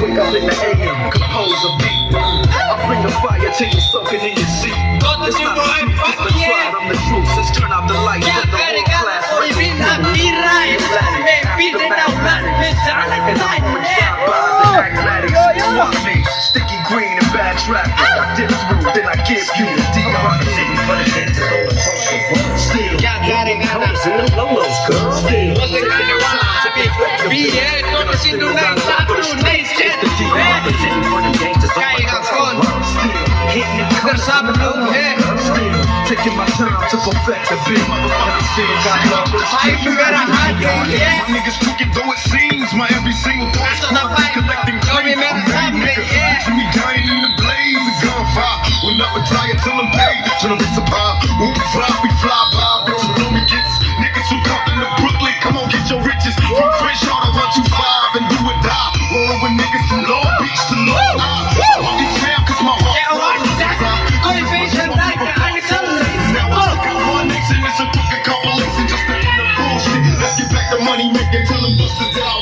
Wake up in the AM, compose a beat. I bring the fire till you soaking in your seat. It's not the truth, it's the tribe, I'm the truth. Let's turn out the lights, let the whole class sticky green and bad traffic. I dip through, then I give you the DRC for the hits all across the world. Still, colors in the lolos, girl. Still, taking my time to perfect the beat. I still got love for the street. My niggas crooked though it seems. My every single thought collecting claims. Me dying in the blaze of gunfire. We'll never try it till I'm paid. Till I'm disappointed. When we fly by. Bitches know me gets niggas who come into Brooklyn. Come on, get your riches. From Crenshaw to 125 and do or die. Roll with niggas from Long Beach to Long Island. All these fam, cause my heart. It's a crooked compilation just to end the bullshit. Let's get back the money making till them busters down.